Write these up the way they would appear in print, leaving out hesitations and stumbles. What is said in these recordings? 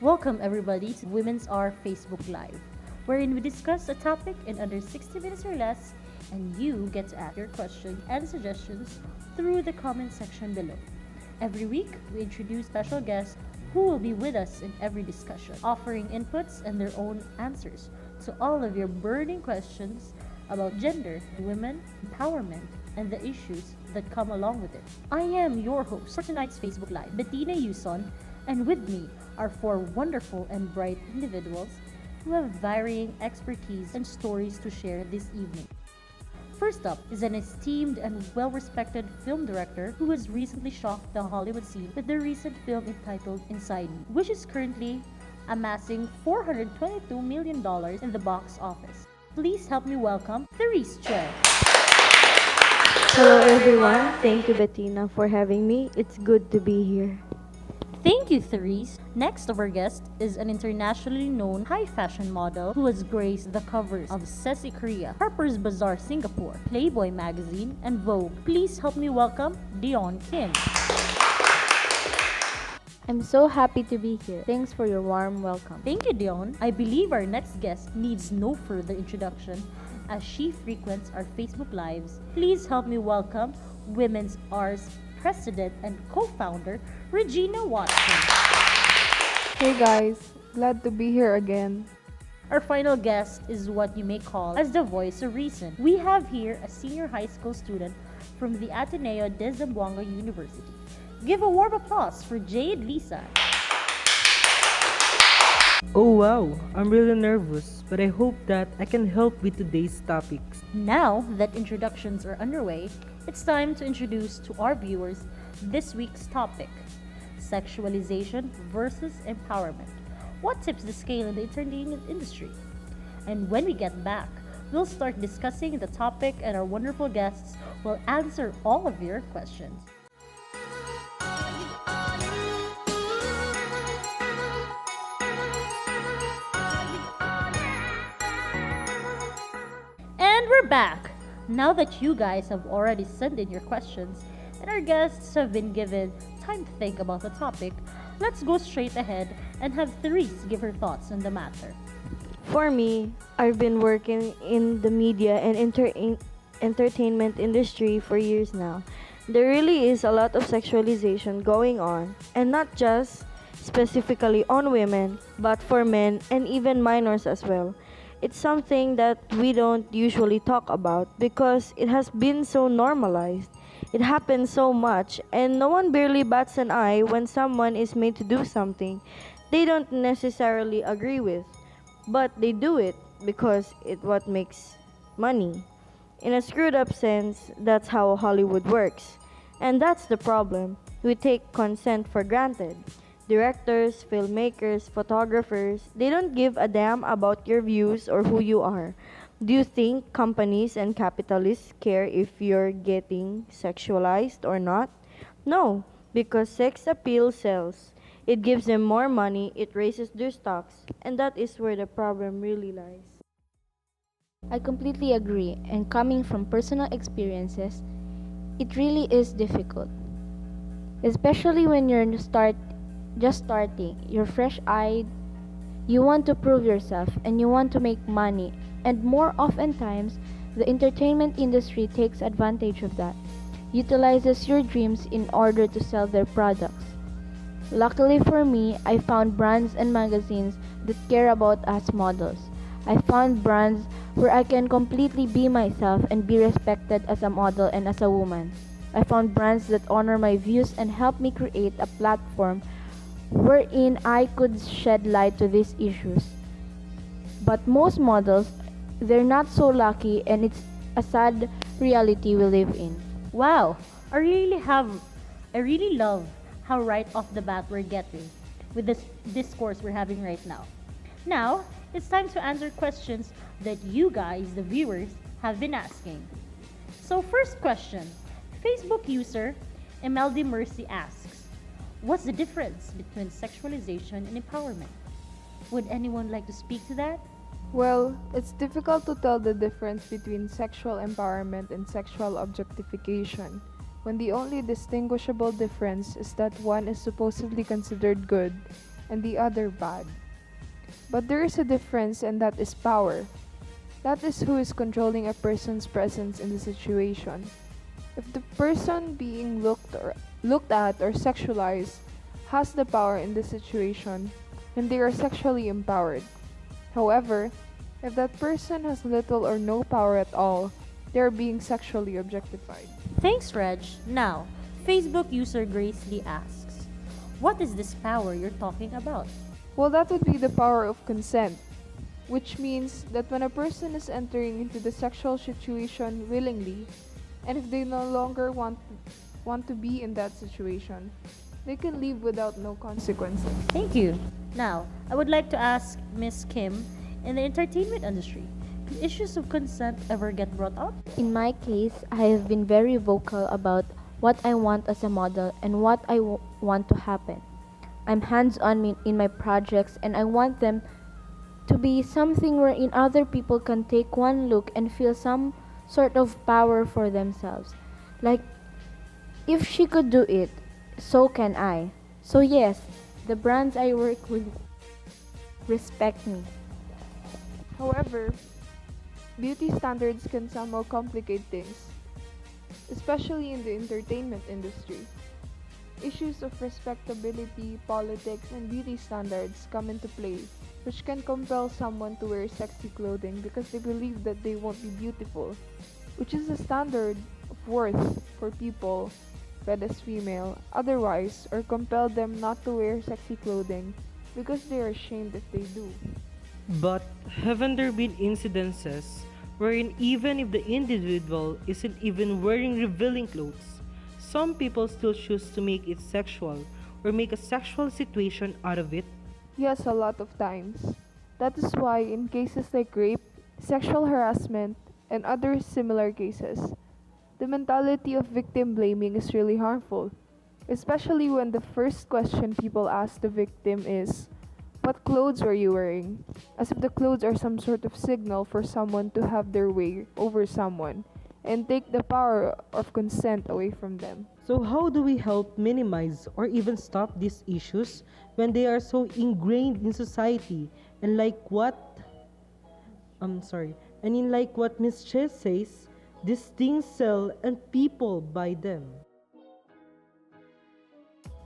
Welcome everybody to Women's R Facebook Live, wherein we discuss a topic in under 60 minutes or less, and you get to ask your questions and suggestions through the comment section below. Every week, we introduce special guests who will be with us in every discussion, offering inputs and their own answers to all of your burning questions about gender, women, empowerment, and the issues that come along with it. I am your host for tonight's Facebook Live, Betina Uson, and with me are four wonderful and bright individuals who have varying expertise and stories to share this evening. First up is an esteemed and well-respected film director who has recently shocked the Hollywood scene with the recent film entitled Inside Me, which is currently amassing $422 million in the box office. Please help me welcome Therese Chwe. Hello everyone, thank you Betina for having me. It's good to be here. Thank you, Therese. Next of our guest is an internationally known high fashion model who has graced the covers of Sesi Korea, Harper's Bazaar Singapore, Playboy magazine, and Vogue. Please help me welcome Dion Kim. I'm so happy to be here. Thanks for your warm welcome. Thank you, Dion. I believe our next guest needs no further introduction as she frequents our Facebook Lives. Please help me welcome Women's R's President and co-founder, Regina Watson. Hey guys, glad to be here again. Our final guest is what you may call as the voice of reason. We have here a senior high school student from the Ateneo de Zamboanga University. Give a warm applause for Idlisan. Oh wow, I'm really nervous, but I hope that I can help with today's topics. Now that introductions are underway, it's time to introduce to our viewers this week's topic: sexualization versus empowerment. What tips the scale in the entertainment industry? And when we get back, we'll start discussing the topic and our wonderful guests will answer all of your questions. And we're back! Now that you guys have already sent in your questions and our guests have been given time to think about the topic, let's go straight ahead and have Therese give her thoughts on the matter. For me, I've been working in the media and entertainment industry for years now. There really is a lot of sexualization going on, and not just specifically on women, but for men and even minors as well. It's something that we don't usually talk about because it has been so normalized. It happens so much, and no one barely bats an eye when someone is made to do something they don't necessarily agree with. But they do it because it what makes money. In a screwed up sense, that's how Hollywood works. And that's the problem. We take consent for granted. Directors, filmmakers, photographers, they don't give a damn about your views or who you are. Do you think companies and capitalists care if you're getting sexualized or not? No, because sex appeal sells. It gives them more money, it raises their stocks, and that is where the problem really lies. I completely agree, and coming from personal experiences, it really is difficult. Especially when you're just starting, you're fresh-eyed, you want to prove yourself, and you want to make money. And more oftentimes, the entertainment industry takes advantage of that, utilizes your dreams in order to sell their products. Luckily for me, I found brands and magazines that care about us models. I found brands where I can completely be myself and be respected as a model and as a woman. I found brands that honor my views and help me create a platform wherein I could shed light to these issues. But most models, they're not so lucky, and it's a sad reality we live in. Wow, I really love how right off the bat we're getting with this discourse we're having right now. Now, it's time to answer questions that you guys, the viewers, have been asking. So first question, Facebook user Imeldi Mercy asks, what's the difference between sexualization and empowerment? Would anyone like to speak to that? Well, it's difficult to tell the difference between sexual empowerment and sexual objectification, when the only distinguishable difference is that one is supposedly considered good and the other bad. But there is a difference, and that is power. That is who is controlling a person's presence in the situation. If the person being looked at or sexualized has the power in the situation, then they are sexually empowered. However, if that person has little or no power at all, they are being sexually objectified. Thanks, Reg. Now, Facebook user Grace Lee asks, what is this power you're talking about? Well, that would be the power of consent, which means that when a person is entering into the sexual situation willingly, and if they no longer want to be in that situation, they can leave without no consequences. Thank you. Now, I would like to ask Miss Kim, in the entertainment industry, do issues of consent ever get brought up? In my case, I have been very vocal about what I want as a model and what I want to happen. I'm hands-on in my projects, and I want them to be something wherein other people can take one look and feel some sort of power for themselves. Like, if she could do it, so can I. So yes, the brands I work with respect me. However, beauty standards can somehow complicate things, especially in the entertainment industry. Issues of respectability, politics, and beauty standards come into play, which can compel someone to wear sexy clothing because they believe that they won't be beautiful, which is a standard of worth for people read as female, otherwise, or compel them not to wear sexy clothing because they are ashamed if they do. But haven't there been incidences wherein even if the individual isn't even wearing revealing clothes, some people still choose to make it sexual or make a sexual situation out of it? Yes, a lot of times. That is why in cases like rape, sexual harassment, and other similar cases, the mentality of victim blaming is really harmful, especially when the first question people ask the victim is, "What clothes were you wearing?" As if the clothes are some sort of signal for someone to have their way over someone and take the power of consent away from them. So how do we help minimize or even stop these issues when they are so ingrained in society and like what Miss Che says, these things sell and people buy them?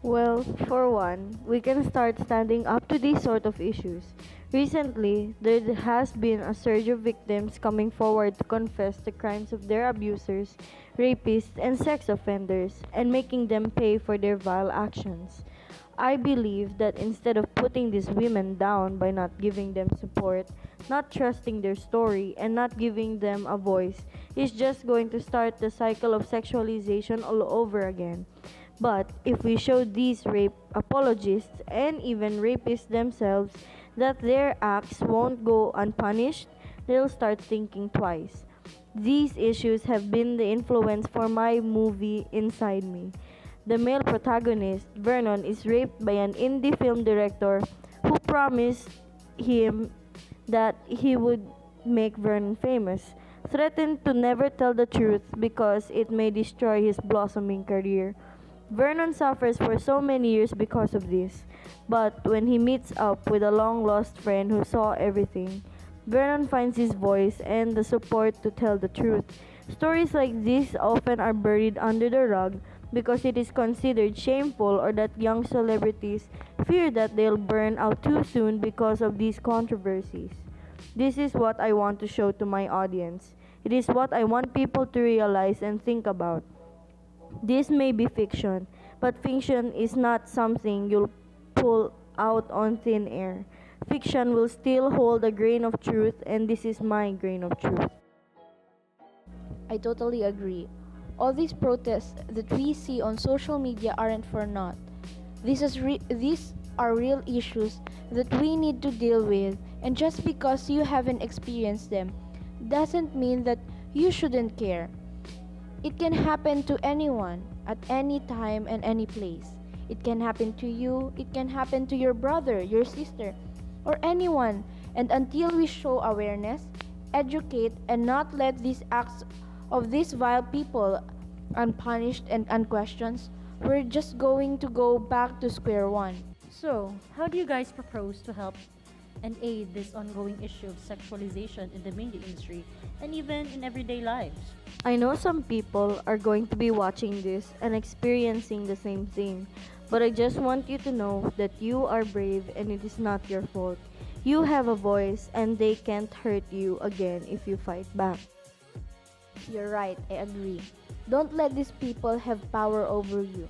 Well, for one, we can start standing up to these sort of issues. Recently, there has been a surge of victims coming forward to confess the crimes of their abusers, rapists, and sex offenders, and making them pay for their vile actions. I believe that instead of putting these women down by not giving them support, not trusting their story, and not giving them a voice, is just going to start the cycle of sexualization all over again. But if we show these rape apologists and even rapists themselves that their acts won't go unpunished, they'll start thinking twice. These issues have been the influence for my movie Inside Me. The male protagonist, Vernon, is raped by an indie film director who promised him that he would make Vernon famous, threatened to never tell the truth because it may destroy his blossoming career. Vernon suffers for so many years because of this, but when he meets up with a long-lost friend who saw everything, Vernon finds his voice and the support to tell the truth. Stories like this often are buried under the rug because it is considered shameful or that young celebrities fear that they'll burn out too soon because of these controversies. This is what I want to show to my audience. It is what I want people to realize and think about. This may be fiction, but fiction is not something you'll pull out on thin air. Fiction will still hold a grain of truth, and this is my grain of truth. I totally agree. All these protests that we see on social media aren't for naught. These are real issues that we need to deal with, and just because you haven't experienced them doesn't mean that you shouldn't care. It can happen to anyone at any time and any place. It can happen to you, it can happen to your brother, your sister, or anyone. And until we show awareness, educate, and not let these acts of these vile people unpunished and unquestioned, we're just going to go back to square one. So, how do you guys propose to help and aid this ongoing issue of sexualization in the media industry and even in everyday lives? I know some people are going to be watching this and experiencing the same thing, but I just want you to know that you are brave and it is not your fault. You have a voice and they can't hurt you again if you fight back. You're right, I agree. Don't let these people have power over you.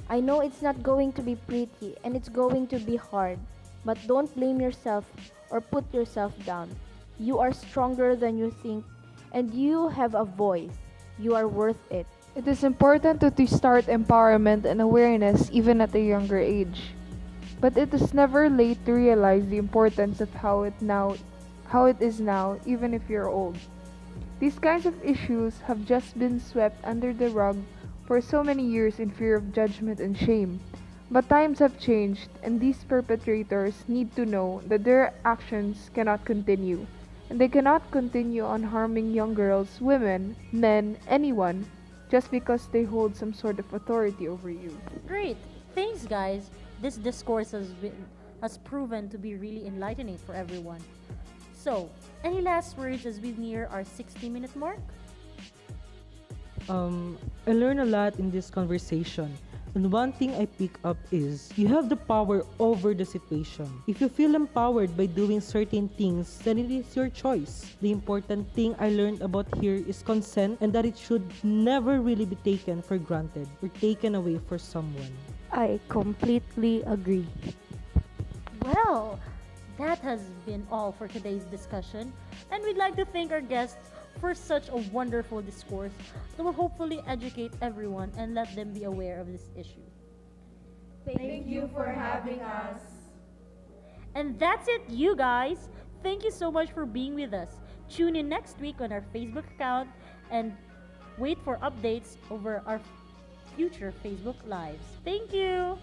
I know it's not going to be pretty and it's going to be hard, but don't blame yourself or put yourself down. You are stronger than you think and you have a voice. You are worth it. It is important to start empowerment and awareness even at a younger age. But it is never late to realize the importance of how it is now, even if you're old. These kinds of issues have just been swept under the rug for so many years in fear of judgment and shame. But times have changed, and these perpetrators need to know that their actions cannot continue. And they cannot continue on harming young girls, women, men, anyone, just because they hold some sort of authority over you. Great! Thanks, guys! This discourse has proven to be really enlightening for everyone. So, any last words as we near our 60-minute mark? I learned a lot in this conversation. And one thing I pick up is you have the power over the situation. If you feel empowered by doing certain things, then it is your choice. The important thing I learned about here is consent and that it should never really be taken for granted or taken away for someone. I completely agree. Well, that has been all for today's discussion, and we'd like to thank our guests for such a wonderful discourse that will hopefully educate everyone and let them be aware of this issue. Thank you for having us. And that's it, you guys. Thank you so much for being with us. Tune in next week on our Facebook account and wait for updates over our future Facebook Lives. Thank you.